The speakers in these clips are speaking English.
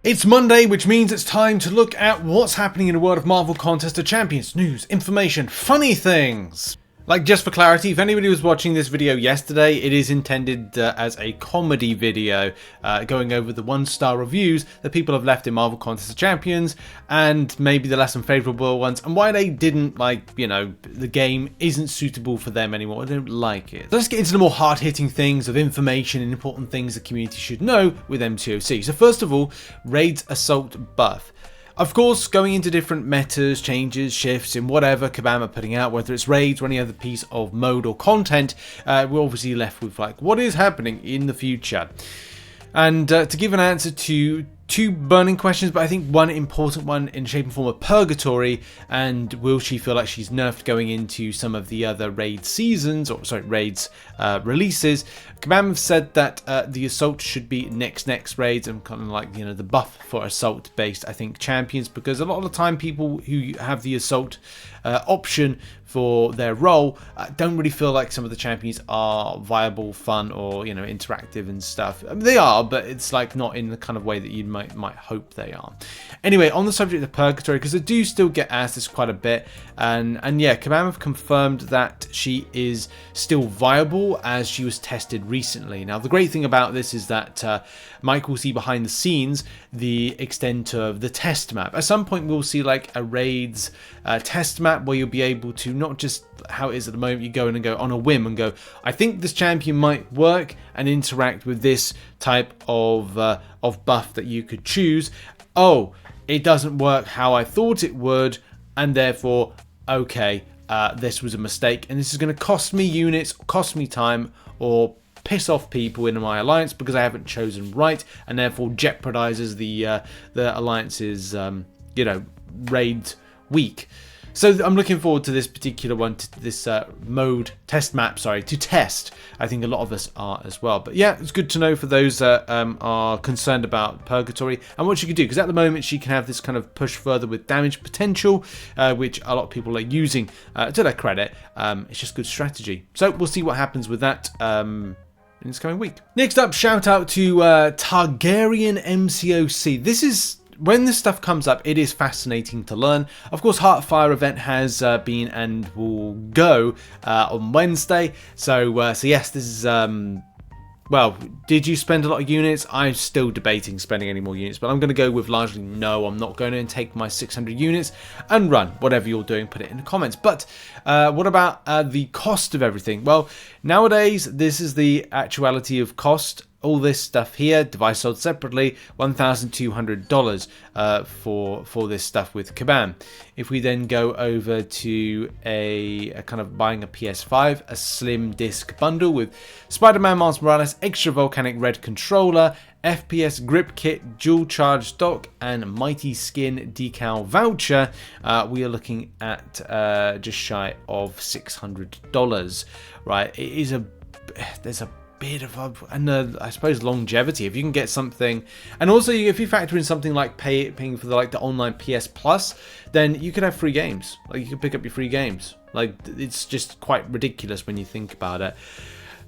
It's Monday, which means it's time to look at what's happening in the world of Marvel Contest of Champions. News, information, funny things. Like, just for clarity, if anybody was watching this video yesterday, it is intended as a comedy video going over the 1-star reviews that people have left in Marvel Contest of Champions and maybe the less unfavorable ones and why they didn't, like, you know, the game isn't suitable for them anymore. They don't like it. So let's get into the more hard-hitting things of information and important things the community should know with MCOC. So first of all, Raid's Assault buff. Of course, going into different metas, changes, shifts in whatever Kabam are putting out, whether it's raids or any other piece of mode or content, we're obviously left with like, what is happening in the future? And to give an answer to two burning questions, but I think one important one in shape and form of Purgatory, and will she feel like she's nerfed going into some of the other raid seasons, or sorry, raids releases. Kabam have said that the Assault should be next raids, and kind of like, you know, the buff for Assault based, I think, champions, because a lot of the time people who have the Assault option for their role don't really feel like some of the champions are viable, fun, or, you know, interactive and stuff. I mean, they are, but it's like not in the kind of way that you might hope they are. Anyway, on the subject of Purgatory, because I do still get asked this quite a bit, and yeah, Kabam have confirmed that she is still viable as she was tested recently. Now, the great thing about this is that Mike will see behind the scenes the extent of the test map. At some point, we'll see like a raids test map where you'll be able to, not just how it is at the moment, you go in and go on a whim and go, I think this champion might work and interact with this type of buff that you could choose. Oh, it doesn't work how I thought it would, and therefore, okay, this was a mistake, and this is going to cost me units, cost me time, or piss off people in my alliance because I haven't chosen right, and therefore jeopardizes the alliance's you know, raid week. So I'm looking forward to this particular one, to this mode test map, sorry, to test. I think a lot of us are as well. But yeah, it's good to know for those that are concerned about Purgatory and what she can do. Because at the moment, she can have this kind of push further with damage potential, which a lot of people are using to their credit. It's just good strategy. So we'll see what happens with that in this coming week. Next up, shout out to Targaryen MCOC. This is... when this stuff comes up, it is fascinating to learn. Of course, Heartfire event has been and will go on Wednesday. So yes, this is... well, did you spend a lot of units? I'm still debating spending any more units, but I'm going to go with largely no. I'm not going to take my 600 units and run. Whatever you're doing, put it in the comments. But what about the cost of everything? Well, nowadays, this is the actuality of cost. All this stuff here, device sold separately, $1,200 for this stuff with Kabam. If we then go over to a kind of buying a PS5, a slim disc bundle with Spider-Man Miles Morales, extra volcanic red controller, FPS grip kit, dual charge dock, and Mighty Skin decal voucher, we are looking at just shy of $600. Right, it is there's a bit of I suppose longevity if you can get something, and also if you factor in something like paying for the online PS Plus, then you could have free games. Like, you could pick up your free games. Like, it's just quite ridiculous when you think about it.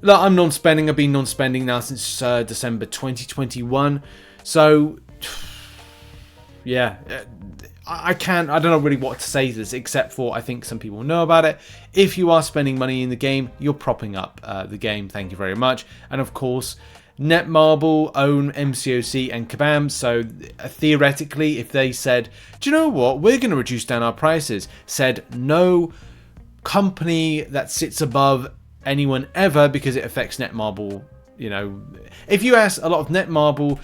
Look, I'm non-spending. I've been non-spending now since December 2021. So yeah, I don't know really what to say to this, except for I think some people know about it. If you are spending money in the game, you're propping up the game. Thank you very much. And of course, Netmarble own MCOC and Kabam. So theoretically, if they said, do you know what, we're going to reduce down our prices, said no company that sits above anyone ever, because it affects Netmarble. You know, if you ask a lot of Netmarble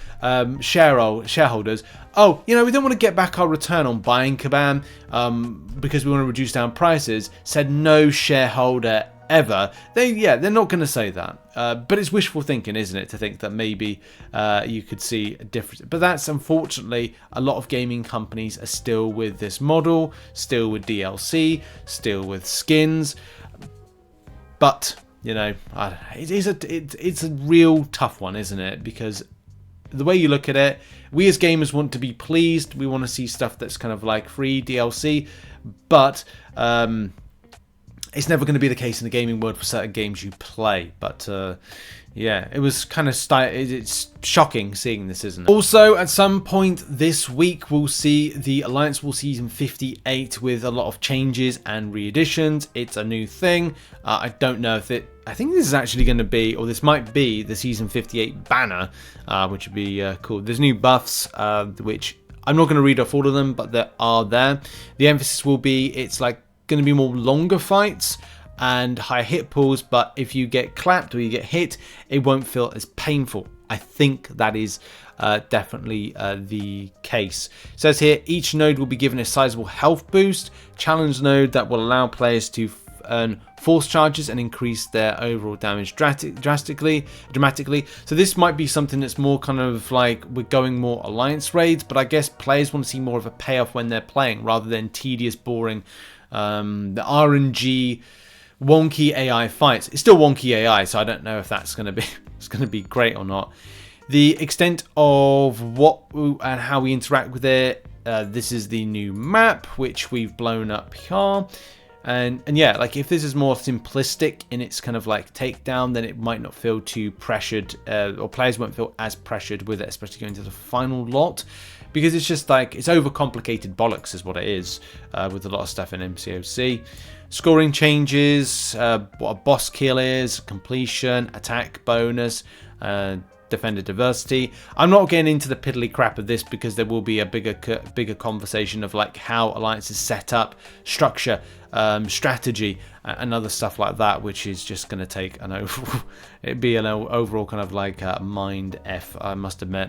shareholders, oh, you know, we don't want to get back our return on buying Kabam because we want to reduce down prices, said no shareholder ever. They're not going to say that. But it's wishful thinking, isn't it, to think that maybe you could see a difference. But that's, unfortunately, a lot of gaming companies are still with this model, still with DLC, still with skins. But you know, it's a real tough one, isn't it? Because the way you look at it, we as gamers want to be pleased. We want to see stuff that's kind of like free DLC, but it's never going to be the case in the gaming world for certain games you play. But Yeah, it was kind of it's shocking seeing this, isn't it? Also, at some point this week, we'll see the Alliance War Season 58 with a lot of changes and re-editions. It's a new thing. I don't know if I think this is actually going to be, or this might be, the Season 58 banner, which would be cool. There's new buffs, which I'm not going to read off all of them, but there are there. The emphasis will be, it's like going to be more longer fights and higher hit pools, but if you get clapped or you get hit, it won't feel as painful. I think that is definitely the case. It says here, each node will be given a sizable health boost, challenge node that will allow players to earn force charges and increase their overall damage dramatically. So this might be something that's more kind of like we're going more alliance raids, but I guess players want to see more of a payoff when they're playing rather than tedious, boring, the RNG wonky AI fights. It's still wonky AI, so I don't know if that's going to be great or not. The extent of what and how we interact with it. This is the new map, which we've blown up here. And yeah, like if this is more simplistic in its kind of like takedown, then it might not feel too pressured, or players won't feel as pressured with it, especially going to the final lot, because it's just like, it's overcomplicated bollocks is what it is, with a lot of stuff in MCOC. Scoring changes, what a boss kill is, completion, attack bonus, defender diversity. I'm not getting into the piddly crap of this because there will be a bigger conversation of like how Alliance is set up, structure, strategy, and other stuff like that, which is just going to take an overall kind of like mind F, I must admit.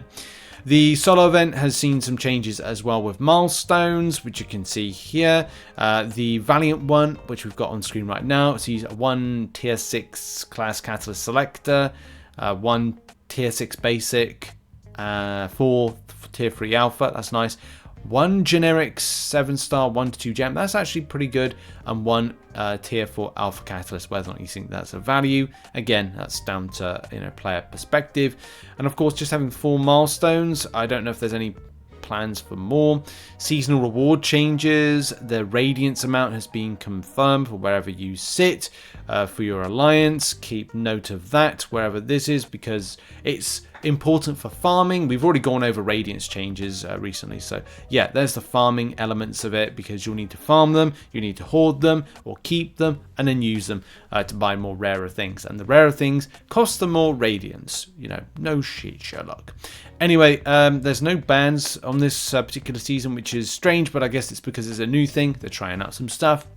The solo event has seen some changes as well with milestones, which you can see here. The Valiant one, which we've got on screen right now, sees one tier 6 class catalyst selector, one tier 6 basic, 4 tier 3 alpha, that's nice. One generic 7-star 1 to 2 gem, that's actually pretty good, and one tier 4 alpha catalyst. Whether or not you think that's a value, again, that's down to player perspective. And of course, just having 4 milestones. I don't know if there's any plans for more. Seasonal reward changes. The Radiance amount has been confirmed for wherever you sit for your alliance. Keep note of that wherever this is, because it's important for farming. We've already gone over Radiance changes recently, so yeah, there's the farming elements of it, because you'll need to farm them, you need to hoard them or keep them and then use them to buy more rarer things, and the rarer things cost them more Radiance. No shit, Sherlock. Anyway, there's no bans on this particular season, which is strange, but I guess it's because it's a new thing. They're trying out some stuff.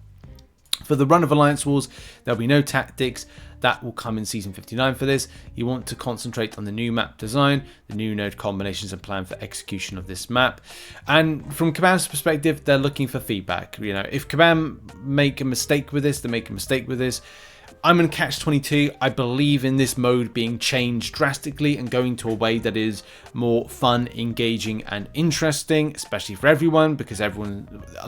For the run of Alliance Wars, there'll be no tactics. That will come in Season 59 for this. You want to concentrate on the new map design, the new node combinations, and plan for execution of this map. And from Kabam's perspective, they're looking for feedback. If Kabam make a mistake with this, they make a mistake with this. I'm in catch-22. I believe in this mode being changed drastically and going to a way that is more fun, engaging, and interesting, especially for everyone, because a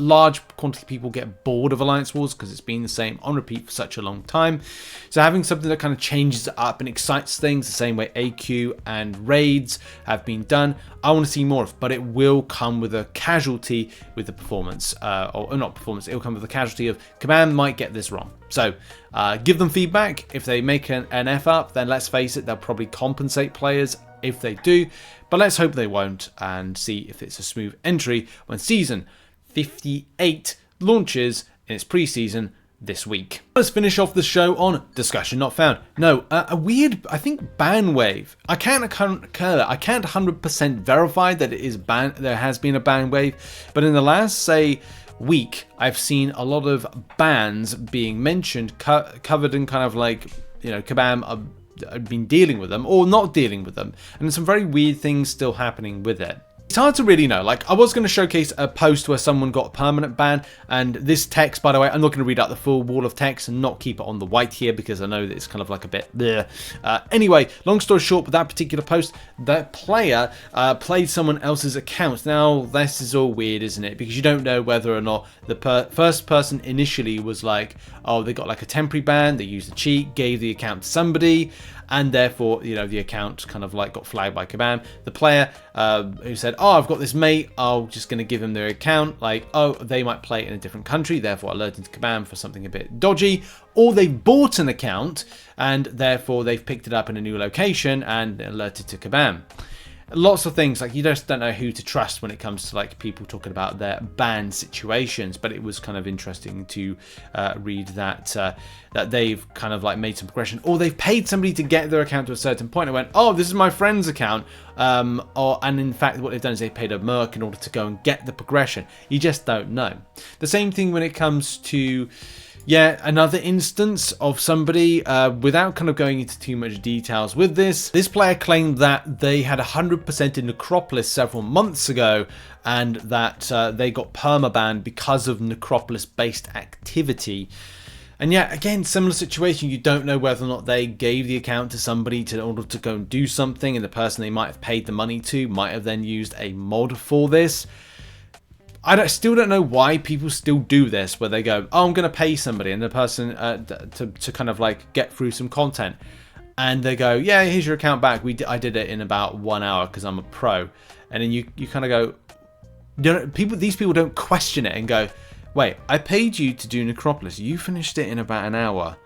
large quantity of people get bored of Alliance Wars because it's been the same on repeat for such a long time. So having something that kind of changes it up and excites things the same way AQ and raids have been done, I want to see more of, but it will come with a casualty with the performance, or not performance, it will come with a casualty of Kabam might get this wrong. So give them feedback. If they make an F up, then let's face it, they'll probably compensate players if they do, but let's hope they won't, and see if it's a smooth entry when Season 58 launches in its pre-season this week. Let's finish off the show on discussion not found. No, a weird, I think, ban wave. I can't 100% verify that it is there has been a ban wave, but in the last, say, week, I've seen a lot of bans being mentioned, covered in kind of like, Kabam have been dealing with them or not dealing with them, and there's some very weird things still happening with it. It's hard to really know. Like, I was going to showcase a post where someone got a permanent ban, and this text, by the way, I'm not going to read out the full wall of text and not keep it on the white here because I know that it's kind of like a bit bleh. Anyway, long story short, with that particular post, that player played someone else's account. Now, this is all weird, isn't it? Because you don't know whether or not the first person initially was like, oh, they got like a temporary ban, they used a cheat, gave the account to somebody, and therefore, you know, the account kind of like got flagged by Kabam. The player who said, oh, I've got this mate, I'm just going to give him their account, like, oh, they might play it in a different country, therefore alerting to Kabam for something a bit dodgy, or they bought an account and therefore they've picked it up in a new location and alerted to Kabam. Lots of things, like you just don't know who to trust when it comes to like people talking about their ban situations, but it was kind of interesting to read that that they've kind of like made some progression, or they've paid somebody to get their account to a certain point and went, oh, this is my friend's account, and in fact what they've done is they paid a merc in order to go and get the progression. You just don't know. The same thing when it comes to another instance of somebody, without kind of going into too much details with this player claimed that they had 100% in Necropolis several months ago, and that they got permabanned because of Necropolis-based activity. And yeah, again, similar situation. You don't know whether or not they gave the account to somebody in order to go and do something, and the person they might have paid the money to might have then used a mod for this. I still don't know why people still do this, where they go, oh, I'm going to pay somebody, and the person to kind of like get through some content, and they go, yeah, here's your account back. I did it in about 1 hour because I'm a pro, and then you kind of go, you know, these people don't question it and go, wait, I paid you to do Necropolis, you finished it in about an hour.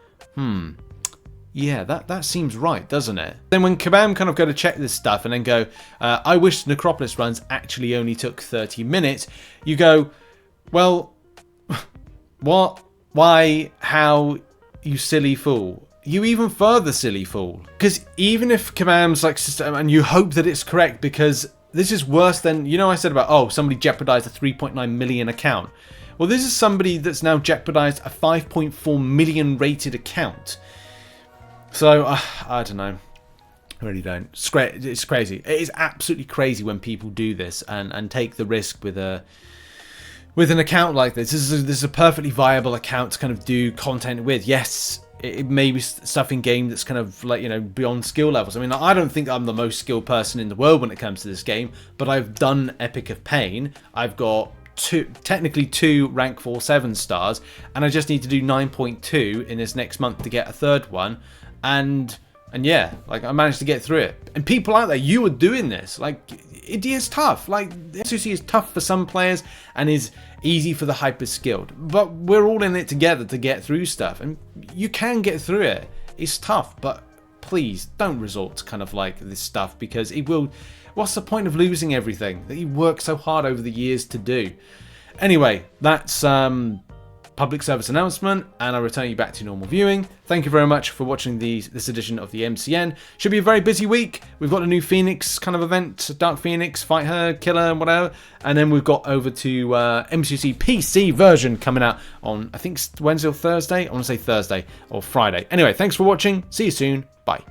Yeah, that seems right, doesn't it? Then when Kabam kind of go to check this stuff and then go, I wish Necropolis runs actually only took 30 minutes, you go, well, what? Why? How? You silly fool. You even further silly fool. Because even if Kabam's like system, and you hope that it's correct, because this is worse than, you know, I said about, oh, somebody jeopardized a 3.9 million account. Well, this is somebody that's now jeopardized a 5.4 million rated account. So, I don't know. I really don't. It's crazy. It is absolutely crazy when people do this and take the risk with an account like this. This is a perfectly viable account to kind of do content with. Yes, it may be stuff in game that's kind of like, you know, beyond skill levels. I mean, I don't think I'm the most skilled person in the world when it comes to this game, but I've done Epic of Pain. I've got technically two rank 4 7 stars, and I just need to do 9.2 in this next month to get a third one. And yeah, like I managed to get through it. And people out there, you are doing this. Like, it is tough. Like, the MCOC is tough for some players and is easy for the hyper skilled. But we're all in it together to get through stuff. And you can get through it. It's tough, but please don't resort to kind of like this stuff, because it will... What's the point of losing everything that you worked so hard over the years to do? Anyway, that's public service announcement, and I'll return you back to normal viewing. Thank you very much for watching this edition of the MCN. Should be a very busy week. We've got a new Phoenix kind of event, Dark Phoenix, fight her, kill her, and whatever. And then we've got over to MCOC PC version coming out on, I think, Wednesday or Thursday. I want to say Thursday or Friday. Anyway, thanks for watching. See you soon. Bye.